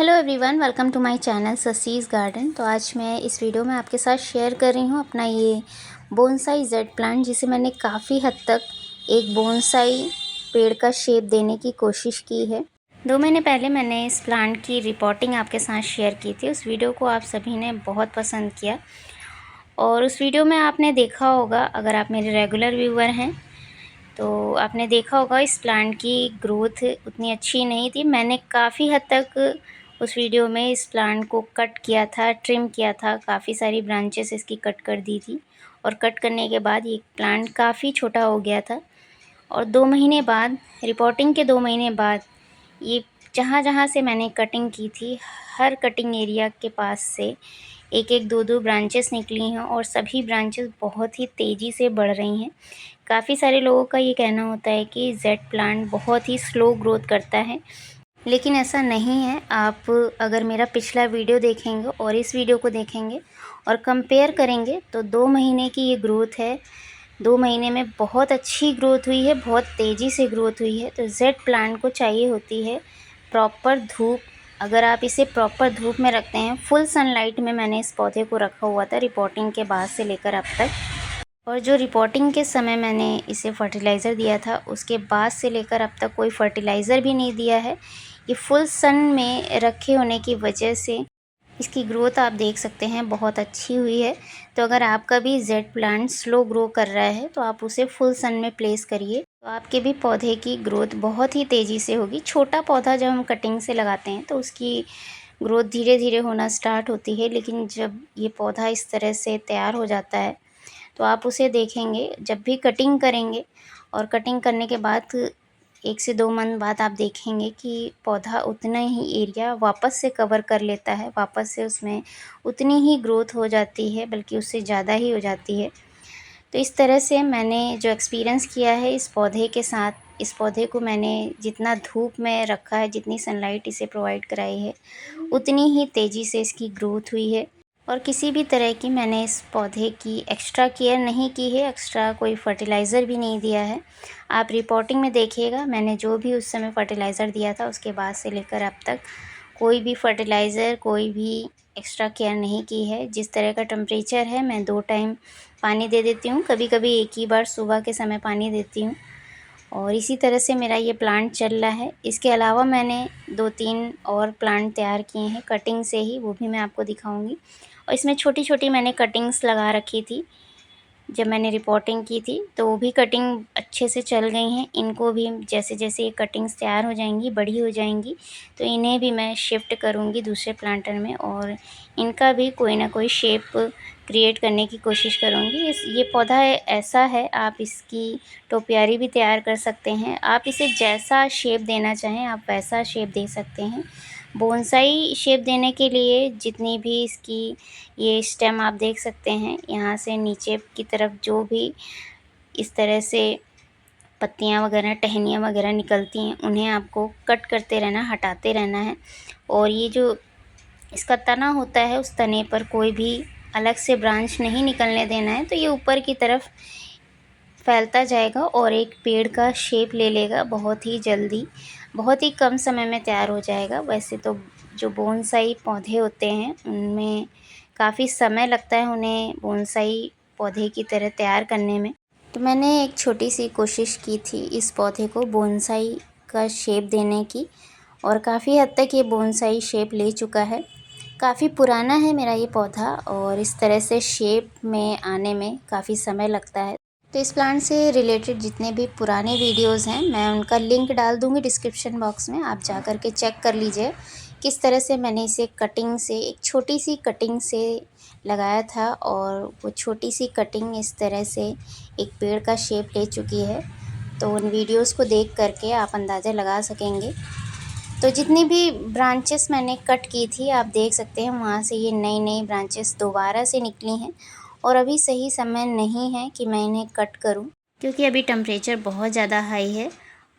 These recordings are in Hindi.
Hello everyone, welcome to my channel Sasi's garden. तो आज मैं इस वीडियो में आपके साथ शेयर कर रही हूँ अपना ये बोनसाई जेड प्लांट, जिसे मैंने काफ़ी हद तक एक बोनसाई पेड़ का शेप देने की कोशिश की है। 2 महीने पहले मैंने इस प्लांट की रिपोर्टिंग आपके साथ शेयर की थी। उस वीडियो को आप सभी ने बहुत पसंद किया और उस वीडियो में आपने देखा होगा, अगर आप मेरे रेगुलर व्यूअर हैं तो आपने देखा होगा इस प्लांट की ग्रोथ उतनी अच्छी नहीं थी। मैंने काफ़ी हद तक उस वीडियो में इस प्लांट को कट किया था, ट्रिम किया था, काफ़ी सारी ब्रांचेस इसकी कट कर दी थी और कट करने के बाद ये प्लांट काफ़ी छोटा हो गया था। और 2 महीने बाद, रिपोर्टिंग के 2 महीने बाद, ये जहाँ-जहाँ से मैंने कटिंग की थी, हर कटिंग एरिया के पास से एक-एक, 2-2 ब्रांचेस निकली हैं और सभी ब्रांचेस बहुत ही तेज़ी से बढ़ रही हैं। काफ़ी सारे लोगों का ये कहना होता है कि जेड प्लांट बहुत ही स्लो ग्रोथ करता है, लेकिन ऐसा नहीं है। आप अगर मेरा पिछला वीडियो देखेंगे और इस वीडियो को देखेंगे और कंपेयर करेंगे तो 2 महीने की ये ग्रोथ है। 2 महीने में बहुत अच्छी ग्रोथ हुई है, बहुत तेज़ी से ग्रोथ हुई है। तो जेड प्लांट को चाहिए होती है प्रॉपर धूप। अगर आप इसे प्रॉपर धूप में रखते हैं, फुल सनलाइट में मैंने इस पौधे को रखा हुआ था रिपोर्टिंग के बाद से लेकर अब तक। और जो रिपोर्टिंग के समय मैंने इसे फर्टिलाइज़र दिया था, उसके बाद से लेकर अब तक कोई फर्टिलाइज़र भी नहीं दिया है। ये फुल सन में रखे होने की वजह से इसकी ग्रोथ आप देख सकते हैं बहुत अच्छी हुई है। तो अगर आपका भी जेड प्लांट स्लो ग्रो कर रहा है तो आप उसे फुल सन में प्लेस करिए, तो आपके भी पौधे की ग्रोथ बहुत ही तेज़ी से होगी। छोटा पौधा जब हम कटिंग से लगाते हैं तो उसकी ग्रोथ धीरे धीरे होना स्टार्ट होती है, लेकिन जब ये पौधा इस तरह से तैयार हो जाता है तो आप उसे देखेंगे जब भी कटिंग करेंगे, और कटिंग करने के बाद 1 से 2 मंथ बाद आप देखेंगे कि पौधा उतना ही एरिया वापस से कवर कर लेता है, वापस से उसमें उतनी ही ग्रोथ हो जाती है, बल्कि उससे ज़्यादा ही हो जाती है। तो इस तरह से मैंने जो एक्सपीरियंस किया है इस पौधे के साथ, इस पौधे को मैंने जितना धूप में रखा है, जितनी सनलाइट इसे प्रोवाइड कराई है, उतनी ही तेज़ी से इसकी ग्रोथ हुई है। और किसी भी तरह की मैंने इस पौधे की एक्स्ट्रा केयर नहीं की है, एक्स्ट्रा कोई फर्टिलाइज़र भी नहीं दिया है। आप रिपोर्टिंग में देखिएगा, मैंने जो भी उस समय फर्टिलाइज़र दिया था उसके बाद से लेकर अब तक कोई भी फर्टिलाइज़र, कोई भी एक्स्ट्रा केयर नहीं की है। जिस तरह का टेम्परेचर है, मैं 2 टाइम पानी दे देती हूँ, कभी-कभी एक ही बार सुबह के समय पानी देती हूँ। और इसी तरह से मेरा ये प्लांट चल रहा है। इसके अलावा मैंने 2-3 और प्लांट तैयार किए हैं कटिंग से ही, वो भी मैं आपको दिखाऊंगी। और इसमें छोटी-छोटी मैंने कटिंग्स लगा रखी थी जब मैंने रिपोर्टिंग की थी, तो वो भी कटिंग अच्छे से चल गई हैं। इनको भी जैसे-जैसे ये कटिंग्स तैयार हो जाएंगी, बड़ी हो जाएंगी, तो इन्हें भी मैं शिफ्ट करूँगी दूसरे प्लांटर में और इनका भी कोई ना कोई शेप क्रिएट करने की कोशिश करूँगी। ये पौधा ऐसा है, आप इसकी टोपियारी भी तैयार कर सकते हैं। आप इसे जैसा शेप देना चाहें आप वैसा शेप दे सकते हैं। बोनसाई शेप देने के लिए जितनी भी इसकी ये स्टेम आप देख सकते हैं, यहाँ से नीचे की तरफ जो भी इस तरह से पत्तियाँ वगैरह, टहनियाँ वगैरह निकलती हैं, उन्हें आपको कट करते रहना, हटाते रहना है। और ये जो इसका तना होता है, उस तने पर कोई भी अलग से ब्रांच नहीं निकलने देना है, तो ये ऊपर की तरफ फैलता जाएगा और एक पेड़ का शेप ले लेगा बहुत ही जल्दी, बहुत ही कम समय में तैयार हो जाएगा। वैसे तो जो बोनसाई पौधे होते हैं उनमें काफ़ी समय लगता है उन्हें बोनसाई पौधे की तरह तैयार करने में। तो मैंने एक छोटी सी कोशिश की थी इस पौधे को बोनसाई का शेप देने की, और काफ़ी हद तक ये बोनसाई शेप ले चुका है। काफ़ी पुराना है मेरा ये पौधा और इस तरह से शेप में आने में काफ़ी समय लगता है। तो इस प्लांट से रिलेटेड जितने भी पुराने वीडियोस हैं, मैं उनका लिंक डाल दूँगी डिस्क्रिप्शन बॉक्स में, आप जा कर के चेक कर लीजिए किस तरह से मैंने इसे कटिंग से, एक छोटी सी कटिंग से लगाया था और वो छोटी सी कटिंग इस तरह से एक पेड़ का शेप ले चुकी है। तो उन वीडियोस को देख कर के आप अंदाज़ा लगा सकेंगे। तो जितनी भी ब्रांचेस मैंने कट की थी आप देख सकते हैं, वहाँ से ये नई नई ब्रांचेस दोबारा से निकली हैं। और अभी सही समय नहीं है कि मैं इन्हें कट करूं, क्योंकि अभी टेम्परेचर बहुत ज़्यादा हाई है।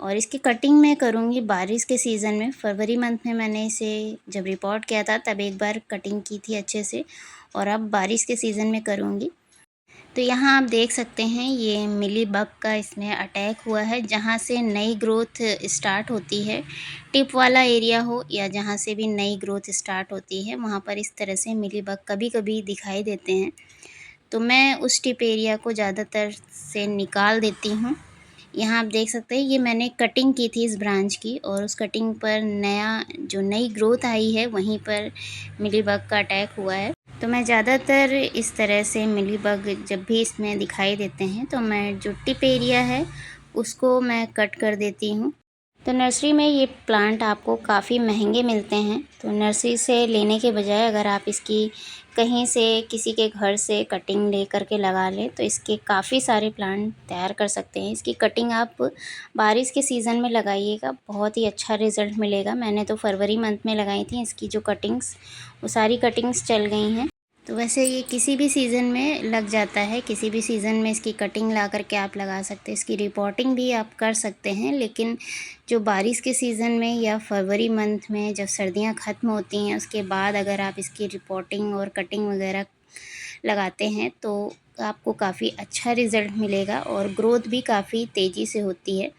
और इसकी कटिंग मैं करूंगी बारिश के सीज़न में। फरवरी मंथ में मैंने इसे जब रिपोर्ट किया था तब एक बार कटिंग की थी अच्छे से, और अब बारिश के सीज़न में करूँगी। तो यहाँ आप देख सकते हैं ये मिली बग का इसमें अटैक हुआ है। जहाँ से नई ग्रोथ स्टार्ट होती है, टिप वाला एरिया हो या जहाँ से भी नई ग्रोथ स्टार्ट होती है, वहाँ पर इस तरह से मिली बग कभी-कभी दिखाई देते हैं। तो मैं उस टिप एरिया को ज़्यादातर से निकाल देती हूँ। यहाँ आप देख सकते हैं ये मैंने कटिंग की थी इस ब्रांच की, और उस कटिंग पर नई ग्रोथ आई है वहीं पर मिलीबग का अटैक हुआ है। तो मैं ज़्यादातर इस तरह से मिलीबग जब भी इसमें दिखाई देते हैं तो मैं जो टिप एरिया है उसको मैं कट कर देती हूँ। तो नर्सरी में ये प्लांट आपको काफ़ी महंगे मिलते हैं, तो नर्सरी से लेने के बजाय अगर आप इसकी कहीं से किसी के घर से कटिंग ले कर के लगा लें तो इसके काफ़ी सारे प्लांट तैयार कर सकते हैं। इसकी कटिंग आप बारिश के सीज़न में लगाइएगा, बहुत ही अच्छा रिज़ल्ट मिलेगा। मैंने तो फरवरी मंथ में लगाई थी इसकी जो कटिंग्स, वो सारी कटिंग्स चल गई हैं। तो वैसे ये किसी भी सीज़न में लग जाता है, किसी भी सीज़न में इसकी कटिंग ला कर के आप लगा सकते हैं, इसकी रिपोर्टिंग भी आप कर सकते हैं। लेकिन जो बारिश के सीज़न में या फरवरी मंथ में जब सर्दियां ख़त्म होती हैं उसके बाद अगर आप इसकी रिपोर्टिंग और कटिंग वगैरह लगाते हैं तो आपको काफ़ी अच्छा रिज़ल्ट मिलेगा और ग्रोथ भी काफ़ी तेज़ी से होती है।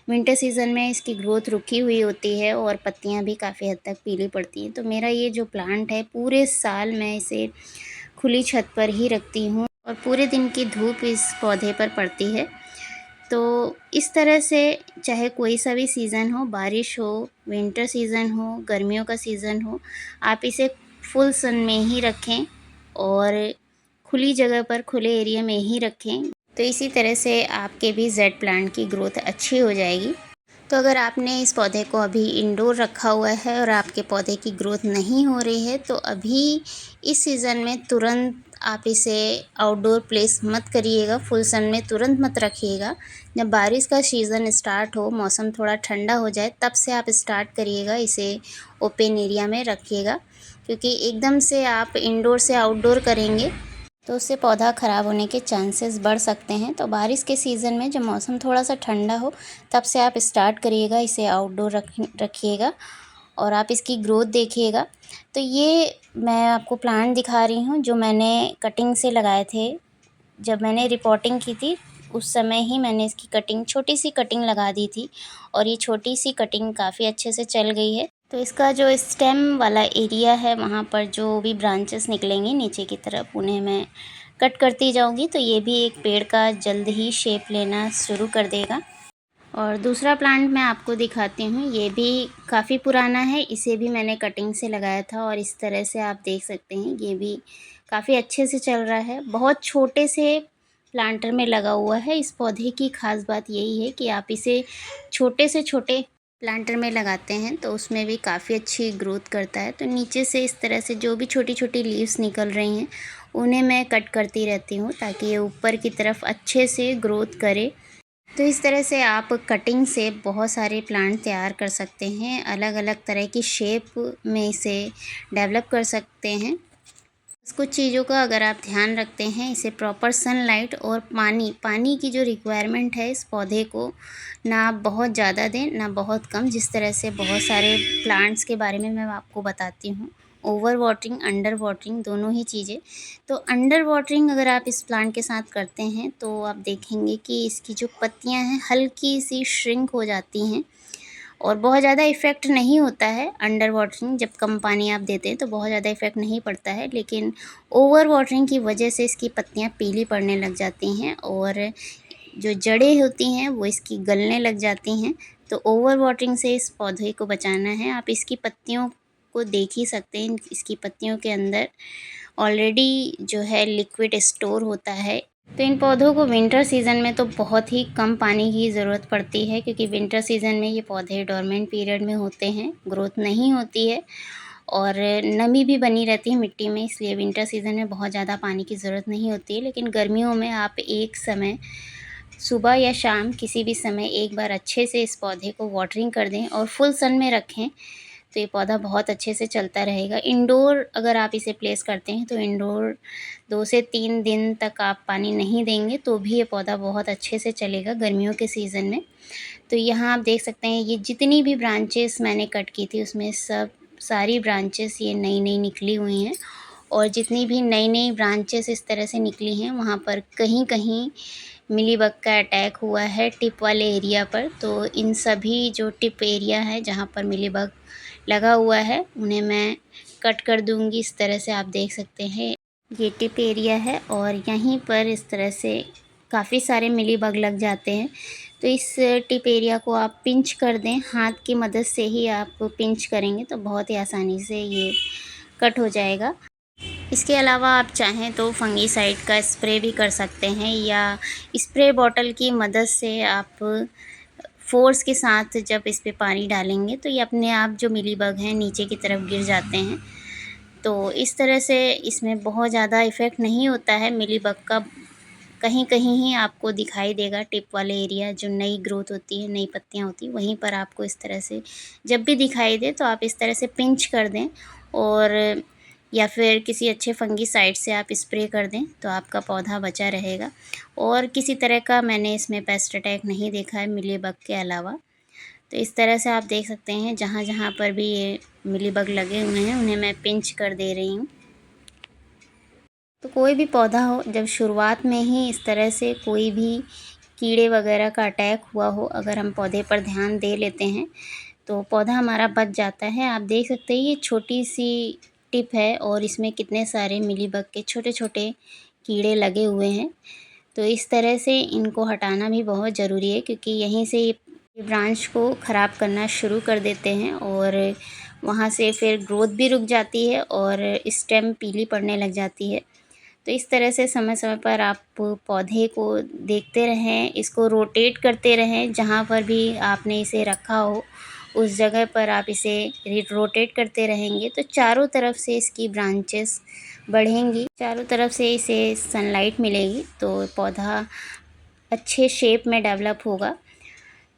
विंटर सीज़न में इसकी ग्रोथ रुकी हुई होती है और पत्तियां भी काफ़ी हद तक पीली पड़ती हैं। तो मेरा ये जो प्लांट है पूरे साल मैं इसे खुली छत पर ही रखती हूँ और पूरे दिन की धूप इस पौधे पर पड़ती है। तो इस तरह से चाहे कोई सा भी सीज़न हो, बारिश हो, विंटर सीज़न हो, गर्मियों का सीज़न हो, आप इसे फुल सन में ही रखें और खुली जगह पर, खुले एरिया में ही रखें। तो इसी तरह से आपके भी जेड प्लांट की ग्रोथ अच्छी हो जाएगी। तो अगर आपने इस पौधे को अभी इंडोर रखा हुआ है और आपके पौधे की ग्रोथ नहीं हो रही है तो अभी इस सीज़न में तुरंत आप इसे आउटडोर प्लेस मत करिएगा, फुल सन में तुरंत मत रखिएगा। जब बारिश का सीज़न स्टार्ट हो, मौसम थोड़ा ठंडा हो जाए, तब से आप स्टार्ट करिएगा, इसे ओपन एरिया में रखिएगा। क्योंकि एकदम से आप इंडोर से आउटडोर करेंगे तो उससे पौधा ख़राब होने के चांसेस बढ़ सकते हैं। तो बारिश के सीज़न में जब मौसम थोड़ा सा ठंडा हो तब से आप स्टार्ट करिएगा, इसे आउटडोर रखिएगा और आप इसकी ग्रोथ देखिएगा। तो ये मैं आपको प्लांट दिखा रही हूँ जो मैंने कटिंग से लगाए थे। जब मैंने रिपोर्टिंग की थी उस समय ही मैंने इसकी कटिंग, छोटी सी कटिंग लगा दी थी और ये छोटी सी कटिंग काफ़ी अच्छे से चल गई है। तो इसका जो स्टेम वाला एरिया है वहाँ पर जो भी ब्रांचेस निकलेंगी नीचे की तरफ उन्हें मैं कट करती जाऊँगी, तो ये भी एक पेड़ का जल्द ही शेप लेना शुरू कर देगा। और दूसरा प्लांट मैं आपको दिखाती हूँ, ये भी काफ़ी पुराना है, इसे भी मैंने कटिंग से लगाया था और इस तरह से आप देख सकते हैं ये भी काफ़ी अच्छे से चल रहा है। बहुत छोटे से प्लांटर में लगा हुआ है। इस पौधे की ख़ास बात यही है कि आप इसे छोटे से छोटे प्लांटर में लगाते हैं तो उसमें भी काफ़ी अच्छी ग्रोथ करता है। तो नीचे से इस तरह से जो भी छोटी छोटी लीव्स निकल रही हैं उन्हें मैं कट करती रहती हूँ ताकि ये ऊपर की तरफ अच्छे से ग्रोथ करे। तो इस तरह से आप कटिंग से बहुत सारे प्लांट तैयार कर सकते हैं, अलग अलग तरह की शेप में इसे डेवलप कर सकते हैं। कुछ चीज़ों का अगर आप ध्यान रखते हैं, इसे प्रॉपर सनलाइट और पानी की जो रिक्वायरमेंट है इस पौधे को ना बहुत ज़्यादा दें ना बहुत कम। जिस तरह से बहुत सारे प्लांट्स के बारे में मैं आपको बताती हूँ, ओवर वाटरिंग, अंडर वाटरिंग, दोनों ही चीज़ें। तो अंडर वाटरिंग अगर आप इस प्लांट के साथ करते हैं तो आप देखेंगे कि इसकी जो पत्तियाँ हैं हल्की सी श्रिंक हो जाती हैं और बहुत ज़्यादा इफ़ेक्ट नहीं होता है। अंडर वाटरिंग जब कम पानी आप देते हैं तो बहुत ज़्यादा इफ़ेक्ट नहीं पड़ता है, लेकिन ओवर वाटरिंग की वजह से इसकी पत्तियाँ पीली पड़ने लग जाती हैं और जो जड़ें होती हैं वो इसकी गलने लग जाती हैं। तो ओवर वाटरिंग से इस पौधे को बचाना है। आप इसकी पत्तियों को देख ही सकते हैं, इसकी पत्तियों के अंदर ऑलरेडी जो है लिक्विड स्टोर होता है। तो इन पौधों को विंटर सीज़न में तो बहुत ही कम पानी की ज़रूरत पड़ती है क्योंकि विंटर सीज़न में ये पौधे डोरमेंट पीरियड में होते हैं, ग्रोथ नहीं होती है और नमी भी बनी रहती है मिट्टी में, इसलिए विंटर सीज़न में बहुत ज़्यादा पानी की ज़रूरत नहीं होती है। लेकिन गर्मियों में आप एक समय सुबह या शाम किसी भी समय एक बार अच्छे से इस पौधे को वाटरिंग कर दें और फुल सन में रखें तो ये पौधा बहुत अच्छे से चलता रहेगा। इंडोर अगर आप इसे प्लेस करते हैं तो इंडोर 2 से 3 दिन तक आप पानी नहीं देंगे तो भी ये पौधा बहुत अच्छे से चलेगा गर्मियों के सीज़न में। तो यहाँ आप देख सकते हैं ये जितनी भी ब्रांचेस मैंने कट की थी उसमें सारी ब्रांचेस ये नई नई निकली हुई हैं और जितनी भी नई नई ब्रांचेस इस तरह से निकली हैं वहाँ पर कहीं कहीं मिलीबग का अटैक हुआ है टिप वाले एरिया पर। तो इन सभी जो टिप एरिया है जहाँ पर मिलीबग लगा हुआ है उन्हें मैं कट कर दूँगी। इस तरह से आप देख सकते हैं ये टिप एरिया है और यहीं पर इस तरह से काफ़ी सारे मिलीबग लग जाते हैं। तो इस टिप एरिया को आप पिंच कर दें, हाथ की मदद से ही आप पिंच करेंगे तो बहुत ही आसानी से ये कट हो जाएगा। इसके अलावा आप चाहें तो फंगीसाइड का स्प्रे भी कर सकते हैं या स्प्रे बॉटल की मदद से आप फ़ोर्स के साथ जब इस पे पानी डालेंगे तो ये अपने आप जो मिलीबग हैं नीचे की तरफ गिर जाते हैं। तो इस तरह से इसमें बहुत ज़्यादा इफ़ेक्ट नहीं होता है मिलीबग का, कहीं-कहीं ही आपको दिखाई देगा टिप वाले एरिया जो नई ग्रोथ होती है, नई पत्तियाँ होती हैं, वहीं पर आपको इस तरह से जब भी दिखाई दे तो आप इस तरह से पिंच कर दें और या फिर किसी अच्छे फंगीसाइड से आप स्प्रे कर दें तो आपका पौधा बचा रहेगा। और किसी तरह का मैंने इसमें पेस्ट अटैक नहीं देखा है मिलीबग के अलावा। तो इस तरह से आप देख सकते हैं जहाँ-जहाँ पर भी ये मिलीबग लगे हुए हैं उन्हें मैं पिंच कर दे रही हूँ। तो कोई भी पौधा हो जब शुरुआत में ही इस तरह से कोई भी कीड़े वगैरह का अटैक हुआ हो, अगर हम पौधे पर ध्यान दे लेते हैं तो पौधा हमारा बच जाता है। आप देख सकते हैं ये छोटी-सी टिप है और इसमें कितने सारे मिलीबग के छोटे-छोटे कीड़े लगे हुए हैं। तो इस तरह से इनको हटाना भी बहुत ज़रूरी है क्योंकि यहीं से ये ब्रांच को ख़राब करना शुरू कर देते हैं और वहाँ से फिर ग्रोथ भी रुक जाती है और स्टेम पीली पड़ने लग जाती है। तो इस तरह से समय-समय पर आप पौधे को देखते रहें, इसको रोटेट करते रहें, जहाँ पर भी आपने इसे रखा हो, उस जगह पर आप इसे रोटेट करते रहेंगे तो चारों तरफ से इसकी ब्रांचेस बढ़ेंगी, चारों तरफ से इसे सनलाइट मिलेगी तो पौधा अच्छे शेप में डेवलप होगा।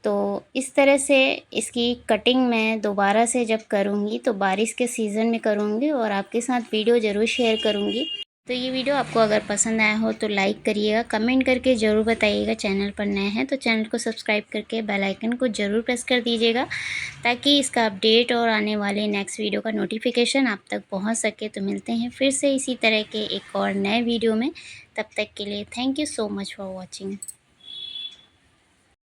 तो इस तरह से इसकी कटिंग मैं दोबारा से जब करूँगी तो बारिश के सीज़न में करूँगी और आपके साथ वीडियो ज़रूर शेयर करूँगी। तो ये वीडियो आपको अगर पसंद आया हो तो लाइक करिएगा, कमेंट करके ज़रूर बताइएगा। चैनल पर नए हैं तो चैनल को सब्सक्राइब करके बेल आइकन को ज़रूर प्रेस कर दीजिएगा ताकि इसका अपडेट और आने वाले नेक्स्ट वीडियो का नोटिफिकेशन आप तक पहुंच सके। तो मिलते हैं फिर से इसी तरह के एक और नए वीडियो में, तब तक के लिए thank you so much for watching.